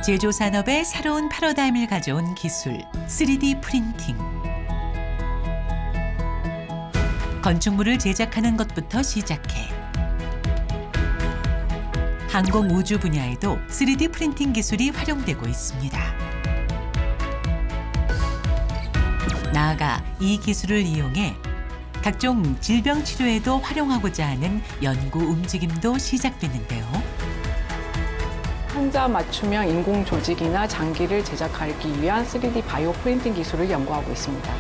제조 산업에 새로운 패러다임을 가져온 기술 3D 프린팅. 건축물을 제작하는 것부터 시작해 항공 우주 분야에도 3D 프린팅 기술이 활용되고 있습니다. 나아가 이 기술을 이용해 각종 질병 치료에도 활용하고자 하는 연구 움직임도 시작됐는데요. 환자 맞춤형 인공 조직이나 장기를 제작하기 위한 3D 바이오 프린팅 기술을 연구하고 있습니다.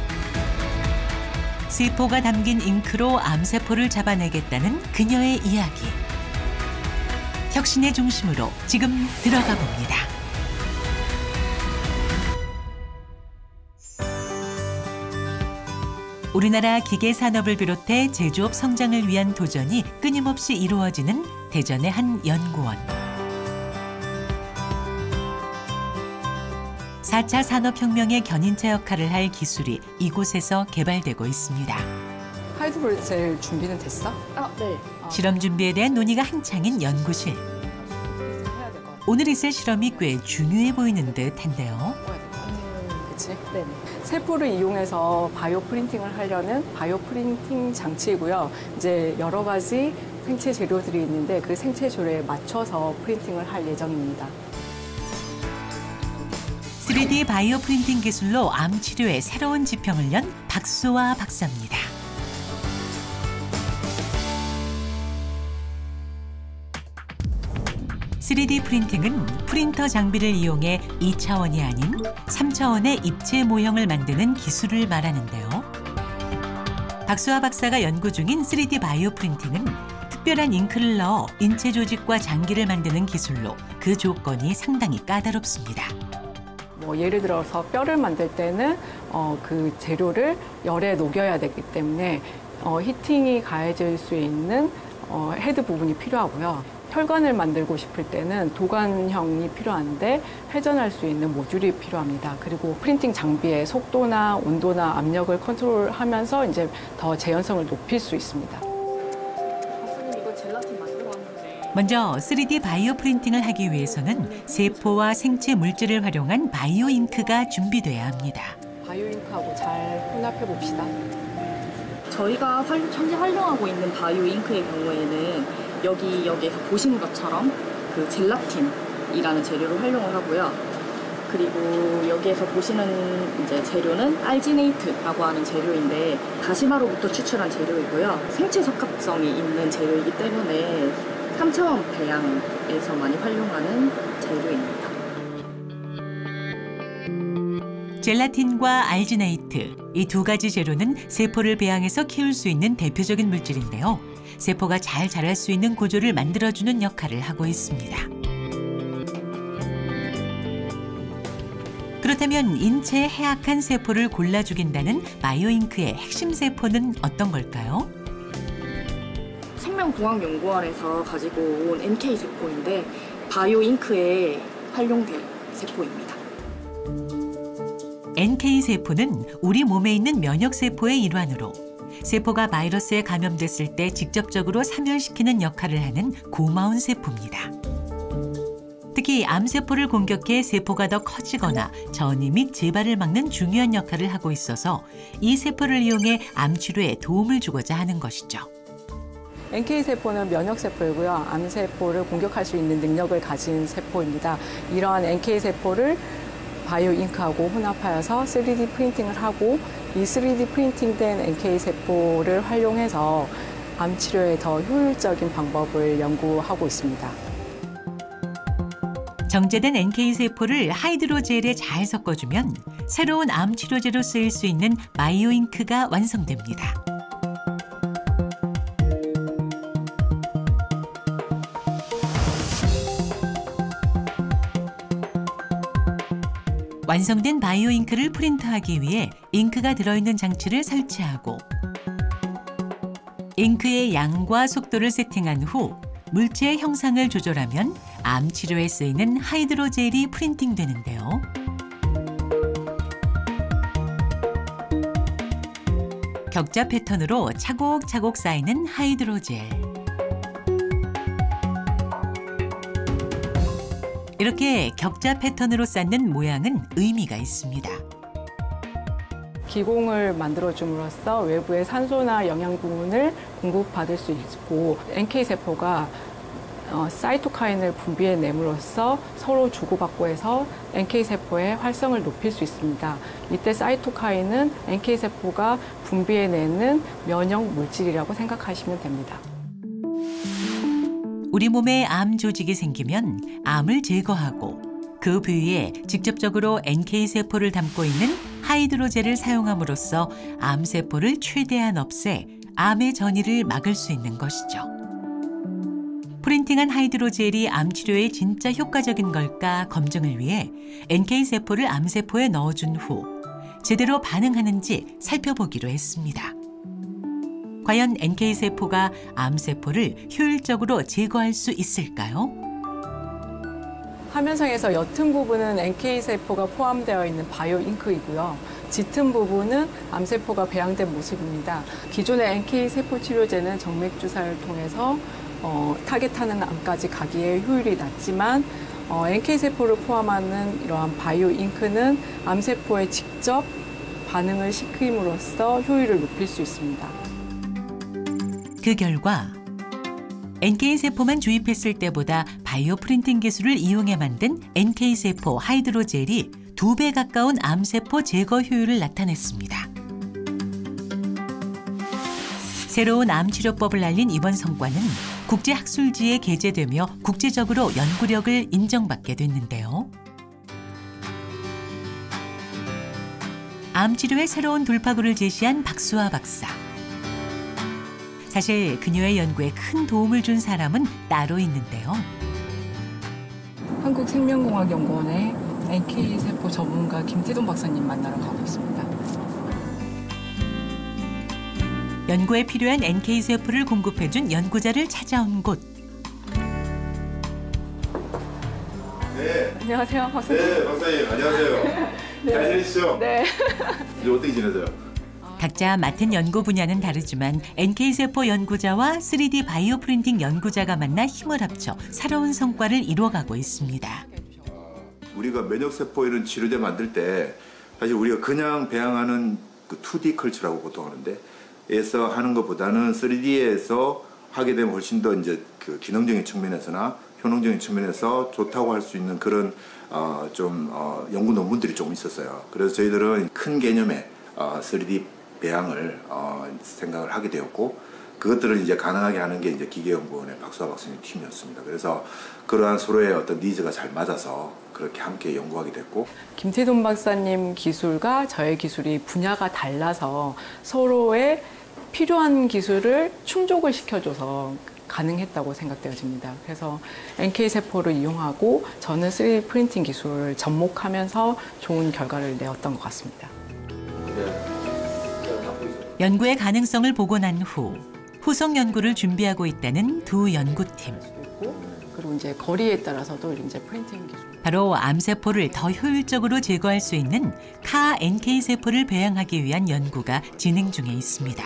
세포가 담긴 잉크로 암세포를 잡아내겠다는 그녀의 이야기. 혁신의 중심으로 지금 들어가 봅니다. 우리나라 기계 산업을 비롯해 제조업 성장을 위한 도전이 끊임없이 이루어지는 대전의 한 연구원. 4차 산업혁명의 견인차 역할을 할 기술이 이곳에서 개발되고 있습니다. 하이드로젤 준비는 됐어? 네. 실험 준비에 대한 논의가 한창인 연구실. 오늘 있을 실험이 꽤 중요해 보이는 듯한데요. 그치? 네. 세포를 이용해서 바이오 프린팅을 하려는 바이오 프린팅 장치이고요. 이제 여러 가지 생체 재료들이 있는데 그 생체 재료에 맞춰서 프린팅을 할 예정입니다. 3D 바이오 프린팅 기술로 암 치료에 새로운 지평을 연 박수와 박사입니다. (3D) 프린팅은 프린터 장비를 이용해 2차원이 아닌 3차원의 입체 모형을 만드는 기술을 말하는데요. 박수아 박사가 연구 중인 3D 바이오 프린팅은 특별한 잉크를 넣어 인체 조직과 장기를 만드는 기술로 그 조건이 상당히 까다롭습니다. 예를 들어서 뼈를 만들 때는 그 재료를 열에 녹여야 되기 때문에 히팅이 가해질 수 있는 헤드 부분이 필요하고요. 혈관을 만들고 싶을 때는 도관형이 필요한데 회전할 수 있는 모듈이 필요합니다. 그리고 프린팅 장비의 속도나 온도나 압력을 컨트롤하면서 이제 더 재현성을 높일 수 있습니다. 먼저 3D 바이오 프린팅을 하기 위해서는 세포와 생체 물질을 활용한 바이오 잉크가 준비돼야 합니다. 바이오 잉크하고 잘 혼합해 봅시다. 저희가 현재 활용하고 있는 바이오 잉크의 경우에는 여기에서 보시는 것처럼 그 젤라틴이라는 재료를 활용을 하고요. 그리고 여기에서 보시는 이제 재료는 알지네이트라고 하는 재료인데 다시마로부터 추출한 재료이고요. 생체 적합성이 있는 재료이기 때문에 3차원 배양에서 많이 활용하는 재료입니다. 젤라틴과 알지네이트, 이 두 가지 재료는 세포를 배양해서 키울 수 있는 대표적인 물질인데요. 세포가 잘 자랄 수 있는 구조를 만들어주는 역할을 하고 있습니다. 그렇다면 인체에 해악한 세포를 골라 죽인다는 바이오잉크의 핵심 세포는 어떤 걸까요? 생명공학연구원에서 가지고 온 NK세포인데 바이오잉크에 활용될 세포입니다. NK세포는 우리 몸에 있는 면역세포의 일환으로 세포가 바이러스에 감염됐을 때 직접적으로 사멸시키는 역할을 하는 고마운 세포입니다. 특히 암세포를 공격해 세포가 더 커지거나 전이 및 재발을 막는 중요한 역할을 하고 있어서 이 세포를 이용해 암 치료에 도움을 주고자 하는 것이죠. NK세포는 면역세포이고요. 암세포를 공격할 수 있는 능력을 가진 세포입니다. 이러한 NK세포를 바이오잉크하고 혼합하여서 3D 프린팅을 하고 이 3D 프린팅된 NK세포를 활용해서 암 치료에 더 효율적인 방법을 연구하고 있습니다. 정제된 NK세포를 하이드로젤에 잘 섞어주면 새로운 암 치료제로 쓰일 수 있는 바이오잉크가 완성됩니다. 완성된 바이오잉크를 프린트하기 위해 잉크가 들어있는 장치를 설치하고 잉크의 양과 속도를 세팅한 후 물체의 형상을 조절하면 암 치료에 쓰이는 하이드로젤이 프린팅되는데요. 격자 패턴으로 차곡차곡 쌓이는 하이드로젤. 이렇게 격자 패턴으로 쌓는 모양은 의미가 있습니다. 기공을 만들어줌으로써 외부의 산소나 영양분을 공급받을 수 있고 NK세포가 사이토카인을 분비해냄으로써 서로 주고받고 해서 NK세포의 활성을 높일 수 있습니다. 이때 사이토카인은 NK세포가 분비해내는 면역 물질이라고 생각하시면 됩니다. 우리 몸에 암 조직이 생기면 암을 제거하고 그 부위에 직접적으로 NK세포를 담고 있는 하이드로젤을 사용함으로써 암세포를 최대한 없애 암의 전이를 막을 수 있는 것이죠. 프린팅한 하이드로젤이 암 치료에 진짜 효과적인 걸까 검증을 위해 NK세포를 암세포에 넣어준 후 제대로 반응하는지 살펴보기로 했습니다. 과연 NK세포가 암세포를 효율적으로 제거할 수 있을까요? 화면상에서 옅은 부분은 NK세포가 포함되어 있는 바이오 잉크이고요. 짙은 부분은 암세포가 배양된 모습입니다. 기존의 NK세포 치료제는 정맥 주사를 통해서 타겟하는 암까지 가기에 효율이 낮지만 NK세포를 포함하는 이러한 바이오 잉크는 암세포에 직접 반응을 시킴으로써 효율을 높일 수 있습니다. 그 결과 NK세포만 주입했을 때보다 바이오 프린팅 기술을 이용해 만든 NK세포 하이드로젤이 2배 가까운 암세포 제거 효율을 나타냈습니다. 새로운 암치료법을 알린 이번 성과는 국제학술지에 게재되며 국제적으로 연구력을 인정받게 됐는데요. 암치료의 새로운 돌파구를 제시한 박수아 박사. 사실 그녀의 연구에 큰 도움을 준 사람은 따로 있는데요. 한국생명공학연구원의 NK세포 전문가 김태돈 박사님 만나러 가고 있습니다. 연구에 필요한 NK세포를 공급해준 연구자를 찾아온 곳. 네. 안녕하세요, 박사님. 네, 박사님 안녕하세요. 잘 지내시죠? 네. 이제 어떻게 지내세요? 각자 맡은 연구 분야는 다르지만 NK세포 연구자와 3D 바이오 프린팅 연구자가 만나 힘을 합쳐 새로운 성과를 이루어가고 있습니다. 우리가 면역세포 이런 치료제 만들 때 사실 우리가 그냥 배양하는 그 2D 컬처라고 보통 하는데 에서 하는 것보다는 3D에서 하게 되면 훨씬 더 이제 그 기능적인 측면에서나 효능적인 측면에서 좋다고 할 수 있는 그런 연구 논문들이 좀 있었어요. 그래서 저희들은 큰 개념의 3D 배양을 생각을 하게 되었고 그것들을 이제 가능하게 하는 게 이제 기계연구원의 박수아 박사님 팀이었습니다. 그래서 그러한 서로의 어떤 니즈가 잘 맞아서 그렇게 함께 연구하게 됐고 김태돈 박사님 기술과 저의 기술이 분야가 달라서 서로의 필요한 기술을 충족을 시켜줘서 가능했다고 생각되어집니다. 그래서 NK세포를 이용하고 저는 3D 프린팅 기술을 접목하면서 좋은 결과를 내었던 것 같습니다. 연구의 가능성을 보고 난 후 후속 연구를 준비하고 있다는 두 연구팀. 그리고 이제 거리에 따라서도 이제 프린팅 기술. 바로 암세포를 더 효율적으로 제거할 수 있는 카 NK세포를 배양하기 위한 연구가 진행 중에 있습니다.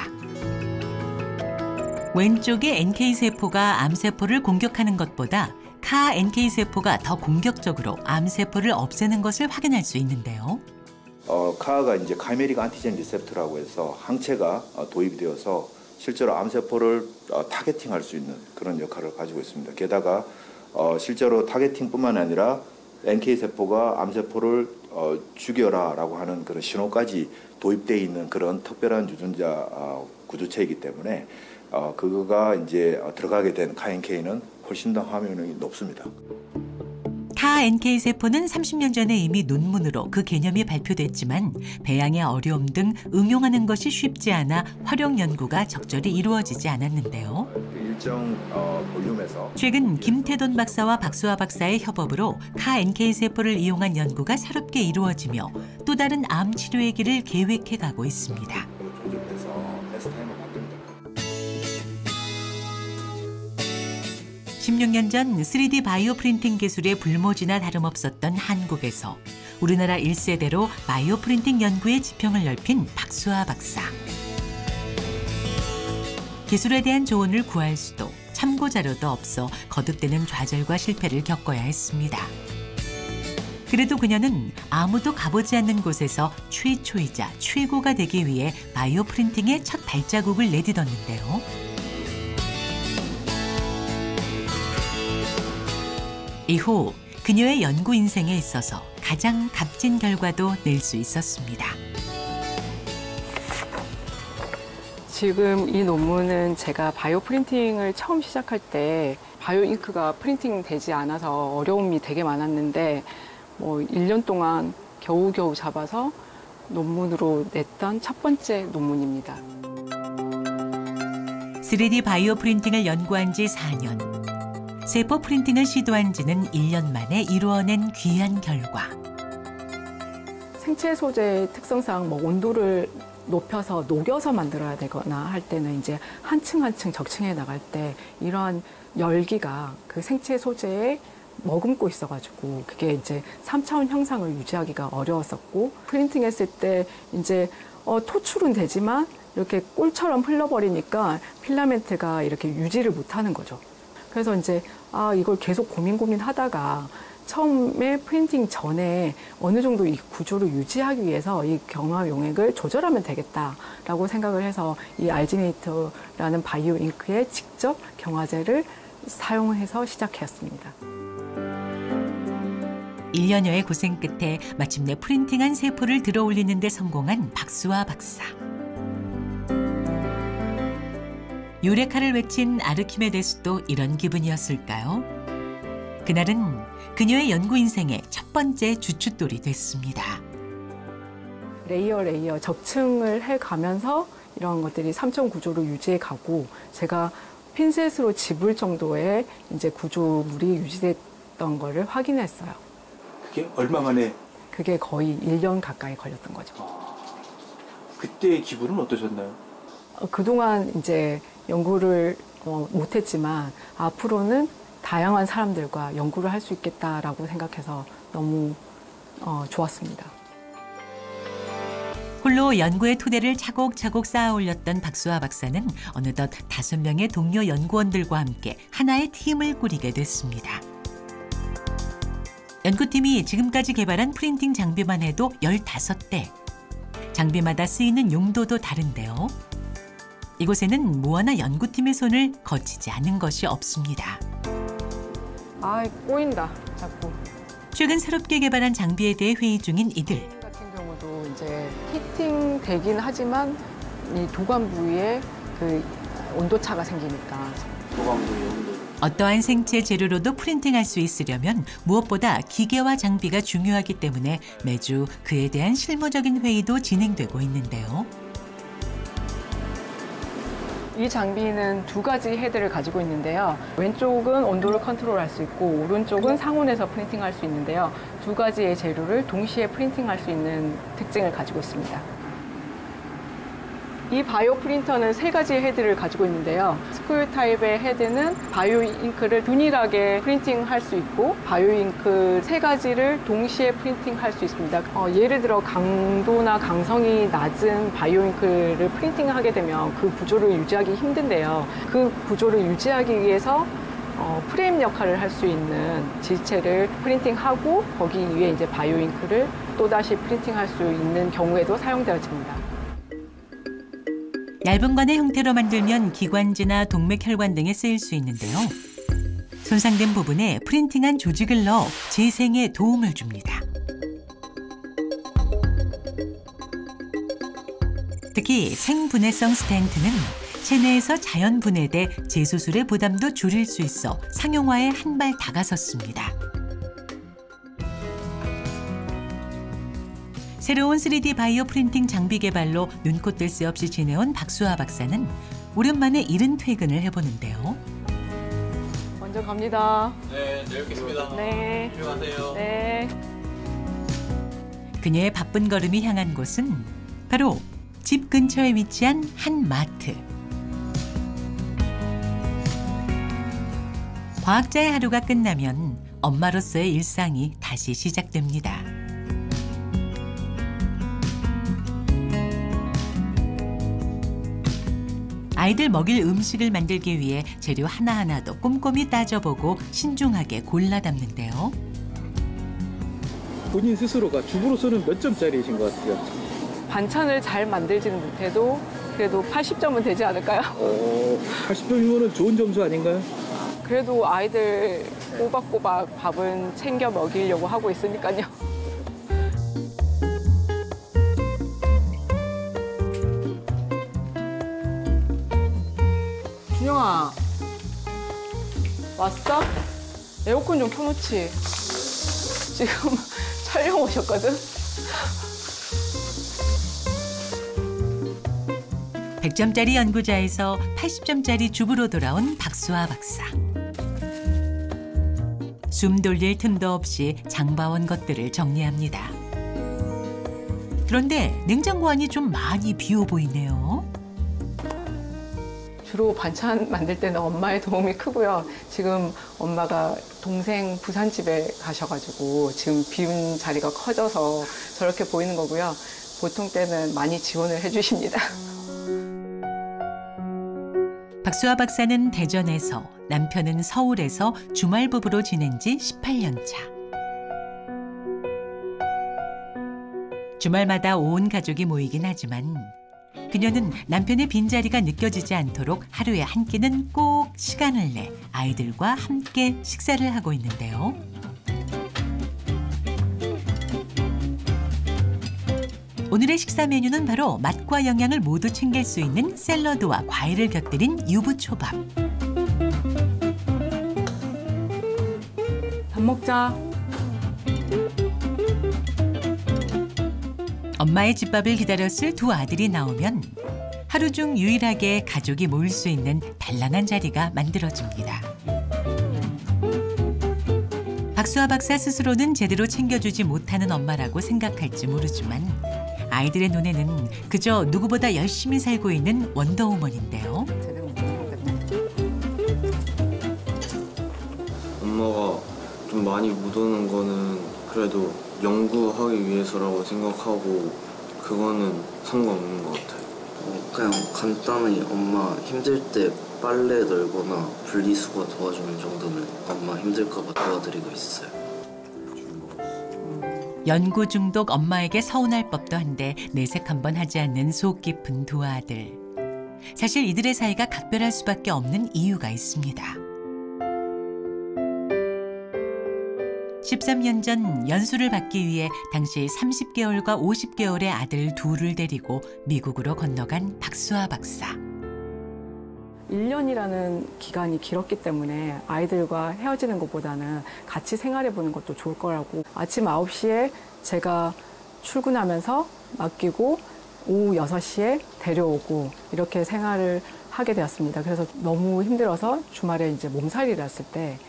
왼쪽의 NK세포가 암세포를 공격하는 것보다 카 NK세포가 더 공격적으로 암세포를 없애는 것을 확인할 수 있는데요. 카가 이제 카이메릭 안티젠 리셉터라고 해서 항체가 도입이 되어서 실제로 암세포를 타겟팅할 수 있는 그런 역할을 가지고 있습니다. 게다가 실제로 타겟팅뿐만 아니라 NK세포가 암세포를 죽여라라고 하는 그런 신호까지 도입되어 있는 그런 특별한 유전자 구조체이기 때문에 그거가 이제 들어가게 된 카NK는 훨씬 더 함유능이 높습니다. 카 NK세포는 30년 전에 이미 논문으로 그 개념이 발표됐지만 배양의 어려움 등 응용하는 것이 쉽지 않아 활용 연구가 적절히 이루어지지 않았는데요. 일정 볼륨에서 최근 김태돈 박사와 박수아 박사의 협업으로 카 NK세포를 이용한 연구가 새롭게 이루어지며 또 다른 암 치료의 길을 계획해 가고 있습니다. 조절해서 테스트 타임을 만듭니다. 16년 전 3D 바이오 프린팅 기술의 불모지나 다름없었던 한국에서 우리나라 1세대로 바이오 프린팅 연구의 지평을 넓힌 박수아 박사. 기술에 대한 조언을 구할 수도 참고 자료도 없어 거듭되는 좌절과 실패를 겪어야 했습니다. 그래도 그녀는 아무도 가보지 않는 곳에서 최초이자 최고가 되기 위해 바이오 프린팅의 첫 발자국을 내딛었는데요. 이후 그녀의 연구 인생에 있어서 가장 값진 결과도 낼 수 있었습니다. 지금 이 논문은 제가 바이오 프린팅을 처음 시작할 때 바이오 잉크가 프린팅 되지 않아서 어려움이 되게 많았는데 1년 동안 겨우겨우 잡아서 논문으로 냈던 첫 번째 논문입니다. 3D 바이오 프린팅을 연구한 지 4년. 세포 프린팅을 시도한 지는 1년 만에 이루어낸 귀한 결과. 생체 소재의 특성상 온도를 높여서 녹여서 만들어야 되거나 할 때는 이제 한층 한층 적층해 나갈 때 이러한 열기가 그 생체 소재에 머금고 있어가지고 그게 이제 3차원 형상을 유지하기가 어려웠었고, 프린팅 했을 때 이제 토출은 되지만 이렇게 꿀처럼 흘러버리니까 필라멘트가 이렇게 유지를 못하는 거죠. 그래서 이제 이걸 계속 고민하다가 처음에 프린팅 전에 어느 정도 이 구조를 유지하기 위해서 이 경화 용액을 조절하면 되겠다라고 생각을 해서 이 알지네이터라는 바이오 잉크에 직접 경화제를 사용해서 시작했습니다. 1년여의 고생 끝에 마침내 프린팅한 세포를 들어올리는 데 성공한 박수아 박사. 유레카를 외친 아르키메데스도 이런 기분이었을까요? 그날은 그녀의 연구 인생의 첫 번째 주춧돌이 됐습니다. 레이어 적층을 해가면서 이런 것들이 3천 구조로 유지해 가고, 제가 핀셋으로 집을 정도의 이제 구조물이 유지됐던 거를 확인했어요. 그게 얼마 만에? 그게 거의 1년 가까이 걸렸던 거죠. 그때의 기분은 어떠셨나요? 그동안 이제 연구를 못했지만 앞으로는 다양한 사람들과 연구를 할 수 있겠다라고 생각해서 너무 좋았습니다. 홀로 연구의 토대를 차곡차곡 쌓아 올렸던 박수아 박사는 어느덧 5명의 동료 연구원들과 함께 하나의 팀을 꾸리게 됐습니다. 연구팀이 지금까지 개발한 프린팅 장비만 해도 15대. 장비마다 쓰이는 용도도 다른데요. 이곳에는 무화나 연구팀의 손을 거치지 않은 것이 없습니다. 꼬인다, 자꾸. 최근 새롭게 개발한 장비에 대해 회의 중인 이들. 같은 경우도 이제 히팅 되긴 하지만 이 도관 부위에 그 온도차가 생기니까. 도관 부위 온도. 어떠한 생체 재료로도 프린팅할 수 있으려면 무엇보다 기계와 장비가 중요하기 때문에 매주 그에 대한 실무적인 회의도 진행되고 있는데요. 이 장비는 2가지 헤드를 가지고 있는데요. 왼쪽은 온도를 컨트롤할 수 있고 오른쪽은 상온에서 프린팅할 수 있는데요. 2가지의 재료를 동시에 프린팅할 수 있는 특징을 가지고 있습니다. 이 바이오 프린터는 3가지 헤드를 가지고 있는데요. 스쿠일 타입의 헤드는 바이오 잉크를 균일하게 프린팅할 수 있고, 바이오 잉크 3가지를 동시에 프린팅할 수 있습니다. 예를 들어 강도나 강성이 낮은 바이오 잉크를 프린팅하게 되면 그 구조를 유지하기 힘든데요. 그 구조를 유지하기 위해서 프레임 역할을 할 수 있는 지체를 프린팅하고 거기 위에 이제 바이오 잉크를 또다시 프린팅할 수 있는 경우에도 사용되어집니다. 얇은 관의 형태로 만들면 기관지나 동맥혈관 등에 쓰일 수 있는데요. 손상된 부분에 프린팅한 조직을 넣어 재생에 도움을 줍니다. 특히 생분해성 스텐트는 체내에서 자연 분해돼 재수술의 부담도 줄일 수 있어 상용화에 한 발 다가섰습니다. 새로운 3D 바이오 프린팅 장비 개발로 눈코 뜰 새 없이 지내온 박수아 박사는 오랜만에 이른 퇴근을 해보는데요. 먼저 갑니다. 네, 내일 뵙겠습니다. 네. 조심하세요. 네. 그녀의 바쁜 걸음이 향한 곳은 바로 집 근처에 위치한 한 마트. 과학자의 하루가 끝나면 엄마로서의 일상이 다시 시작됩니다. 아이들 먹일 음식을 만들기 위해 재료 하나하나도 꼼꼼히 따져보고 신중하게 골라 담는데요. 본인 스스로가 주부로서는 몇 점짜리이신 것 같아요? 반찬을 잘 만들지는 못해도 그래도 80점은 되지 않을까요? 80점이면 좋은 점수 아닌가요? 그래도 아이들 꼬박꼬박 밥은 챙겨 먹이려고 하고 있으니까요. 준영아, 왔어? 에어컨 좀 켜놓지. 지금 촬영 오셨거든? 100점짜리 연구자에서 80점짜리 주부로 돌아온 박수아 박사. 숨 돌릴 틈도 없이 장봐온 것들을 정리합니다. 그런데 냉장고 안이 좀 많이 비어 보이네요. 주로 반찬 만들 때는 엄마의 도움이 크고요. 지금 엄마가 동생 부산집에 가셔가지고 지금 비운 자리가 커져서 저렇게 보이는 거고요. 보통 때는 많이 지원을 해주십니다. 박수아 박사는 대전에서, 남편은 서울에서 주말 부부로 지낸 지 18년 차. 주말마다 온 가족이 모이긴 하지만 그녀는 남편의 빈자리가 느껴지지 않도록 하루에 한 끼는 꼭 시간을 내 아이들과 함께 식사를 하고 있는데요. 오늘의 식사 메뉴는 바로 맛과 영양을 모두 챙길 수 있는 샐러드와 과일을 곁들인 유부초밥. 밥 먹자. 엄마의 집밥을 기다렸을 두 아들이 나오면 하루 중 유일하게 가족이 모일 수 있는 단란한 자리가 만들어집니다. 박수아 박사 스스로는 제대로 챙겨주지 못하는 엄마라고 생각할지 모르지만 아이들의 눈에는 그저 누구보다 열심히 살고 있는 원더우먼인데요. 엄마가 좀 많이 못 오는 거는 그래도 연구하기 위해서라고 생각하고 그거는 상관없는 것 같아요. 그냥 간단히 엄마 힘들 때 빨래 널거나 분리수거 도와주는 정도는 엄마 힘들까 봐 도와드리고 있어요. 연구 중독 엄마에게 서운할 법도 한데 내색 한번 하지 않는 속 깊은 두 아들. 사실 이들의 사이가 각별할 수밖에 없는 이유가 있습니다. 13년 전 연수를 받기 위해 당시 30개월과 50개월의 아들 둘을 데리고 미국으로 건너간 박수아 박사. 1년이라는 기간이 길었기 때문에 아이들과 헤어지는 것보다는 같이 생활해보는 것도 좋을 거라고. 아침 9시에 제가 출근하면서 맡기고 오후 6시에 데려오고 이렇게 생활을 하게 되었습니다. 그래서 너무 힘들어서 주말에 이제 몸살이를 했을 때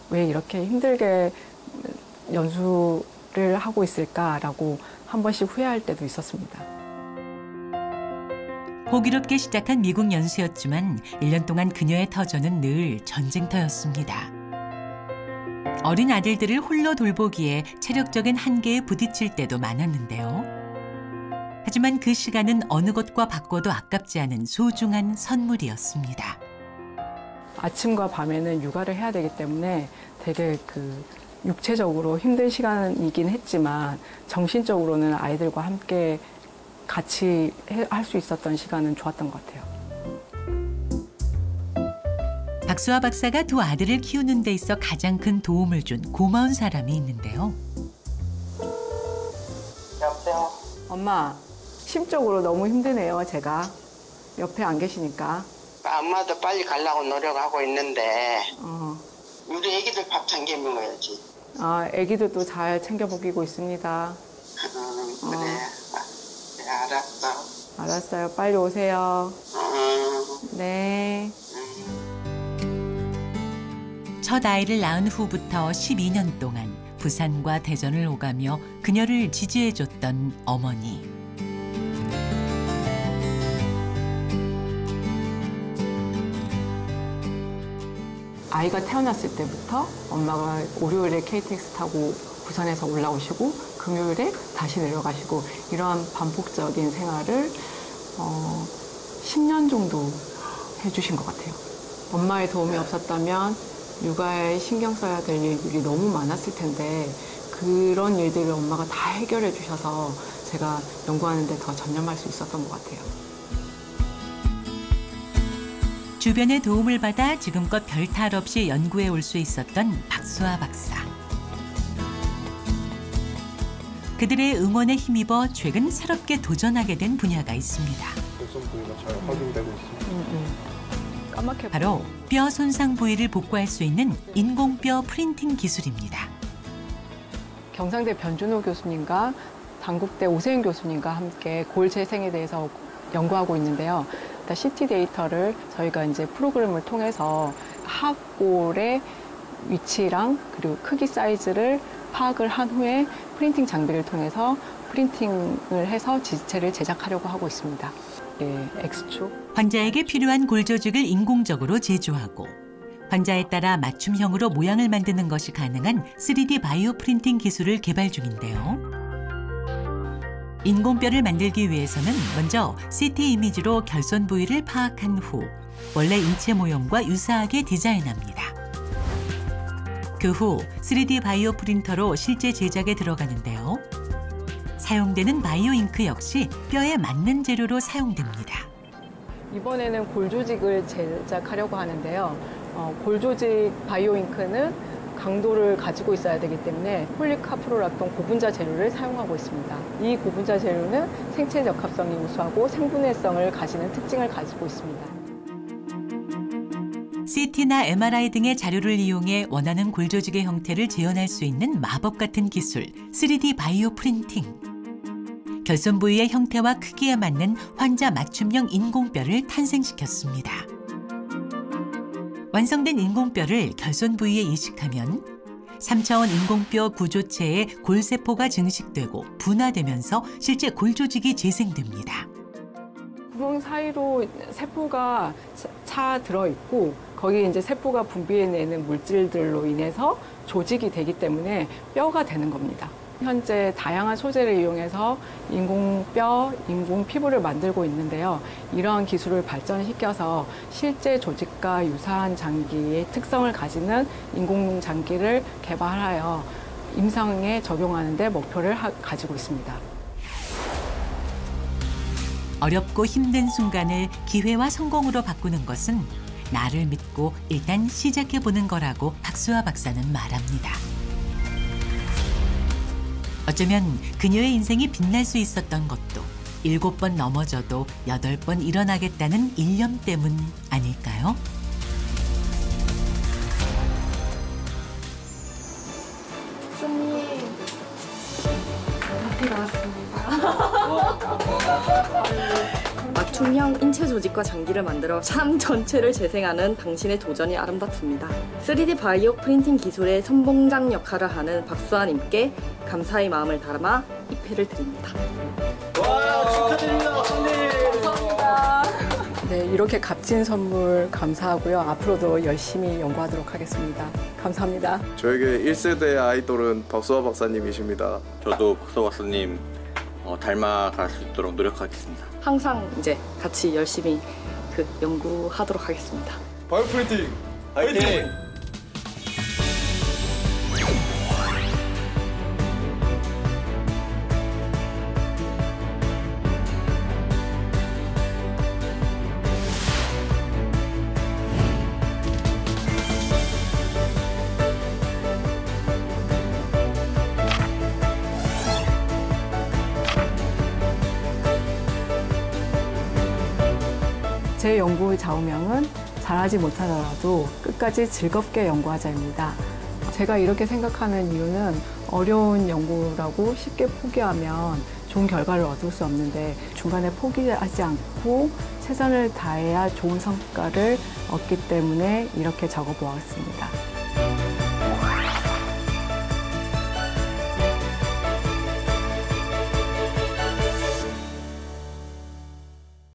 왜 이렇게 힘들게 연수를 하고 있을까라고 한 번씩 후회할 때도 있었습니다. 호기롭게 시작한 미국 연수였지만 1년 동안 그녀의 터전은 늘 전쟁터였습니다. 어린 아들들을 홀로 돌보기에 체력적인 한계에 부딪힐 때도 많았는데요. 하지만 그 시간은 어느 것과 바꿔도 아깝지 않은 소중한 선물이었습니다. 아침과 밤에는 육아를 해야 되기 때문에 되게 육체적으로 힘든 시간이긴 했지만 정신적으로는 아이들과 함께 같이 할 수 있었던 시간은 좋았던 것 같아요. 박수아 박사가 두 아들을 키우는 데 있어 가장 큰 도움을 준 고마운 사람이 있는데요. 여보세요? 엄마, 심적으로 너무 힘드네요, 제가. 옆에 안 계시니까. 엄마도 빨리 가려고 노력하고 있는데 우리 애기들 밥 챙겨 먹어야지. 애기들도 잘 챙겨 먹이고 있습니다. 그래. 네, 알았어. 알았어요. 빨리 오세요. 네. 첫 아이를 낳은 후부터 12년 동안 부산과 대전을 오가며 그녀를 지지해줬던 어머니. 아이가 태어났을 때부터 엄마가 월요일에 KTX 타고 부산에서 올라오시고 금요일에 다시 내려가시고 이러한 반복적인 생활을 10년 정도 해주신 것 같아요. 엄마의 도움이 없었다면 육아에 신경 써야 될 일들이 너무 많았을 텐데 그 그런 일들을 엄마가 다 해결해 주셔서 제가 연구하는 데 더 전념할 수 있었던 것 같아요. 주변의 도움을 받아 지금껏 별탈 없이 연구해 올 수 있었던 박수아 박사. 그들의 응원에 힘입어 최근 새롭게 도전하게 된 분야가 있습니다. 결손 부위가 잘 확인되고 있습니다. 까맣게 바로 뼈 손상 부위를 복구할 수 있는 인공뼈 프린팅 기술입니다. 경상대 변준호 교수님과 단국대 오세윤 교수님과 함께 골 재생에 대해서 연구하고 있는데요. CT 데이터를 저희가 이제 프로그램을 통해서 합골의 위치랑 그리고 크기 사이즈를 파악을 한 후에 프린팅 장비를 통해서 프린팅을 해서 지체를 제작하려고 하고 있습니다. 예, X축. 환자에게 필요한 골 조직을 인공적으로 제조하고 환자에 따라 맞춤형으로 모양을 만드는 것이 가능한 3D 바이오 프린팅 기술을 개발 중인데요. 인공뼈를 만들기 위해서는 먼저 CT 이미지로 결손 부위를 파악한 후 원래 인체 모형과 유사하게 디자인합니다. 그 후 3D 바이오 프린터로 실제 제작에 들어가는데요. 사용되는 바이오 잉크 역시 뼈에 맞는 재료로 사용됩니다. 이번에는 골 조직을 제작하려고 하는데요. 골 조직 바이오 잉크는 강도를 가지고 있어야 되기 때문에 폴리카프로락톤 고분자 재료를 사용하고 있습니다. 이 고분자 재료는 생체 적합성이 우수하고 생분해성을 가지는 특징을 가지고 있습니다. CT나 MRI 등의 자료를 이용해 원하는 골 조직의 형태를 재현할 수 있는 마법 같은 기술 3D 바이오 프린팅. 결손 부위의 형태와 크기에 맞는 환자 맞춤형 인공뼈를 탄생시켰습니다. 완성된 인공뼈를 결손 부위에 이식하면 3차원 인공뼈 구조체에 골세포가 증식되고 분화되면서 실제 골 조직이 재생됩니다. 구멍 사이로 세포가 차 들어있고 거기에 이제 세포가 분비해내는 물질들로 인해서 조직이 되기 때문에 뼈가 되는 겁니다. 현재 다양한 소재를 이용해서 인공뼈, 인공피부를 만들고 있는데요. 이러한 기술을 발전시켜서 실제 조직과 유사한 장기의 특성을 가지는 인공장기를 개발하여 임상에 적용하는 데 목표를 가지고 있습니다. 어렵고 힘든 순간을 기회와 성공으로 바꾸는 것은 나를 믿고 일단 시작해보는 거라고 박수아 박사는 말합니다. 어쩌면 그녀의 인생이 빛날 수 있었던 것도 7번 넘어져도 8번 일어나겠다는 일념 때문 아닐까요? 교수님, 커피 나왔습니다. 맞춤형 인체 조직과 장기를 만들어 삶 전체를 재생하는 당신의 도전이 아름답습니다. 3D 바이오 프린팅 기술의 선봉장 역할을 하는 박수아님께 감사의 마음을 담아 이 패를 드립니다. 와, 축하드립니다, 감사합니다. 네, 이렇게 값진 선물 감사하고요. 앞으로도 열심히 연구하도록 하겠습니다. 감사합니다. 저에게 1세대 아이돌은 박수아 박사님이십니다. 저도 박수아 박사님 닮아갈 수 있도록 노력하겠습니다. 항상 이제 같이 열심히 연구하도록 하겠습니다. 바이오 프린팅 화이팅! 제 연구의 좌우명은 잘하지 못하더라도 끝까지 즐겁게 연구하자입니다. 제가 이렇게 생각하는 이유는 어려운 연구라고 쉽게 포기하면 좋은 결과를 얻을 수 없는데 중간에 포기하지 않고 최선을 다해야 좋은 성과를 얻기 때문에 이렇게 적어보았습니다.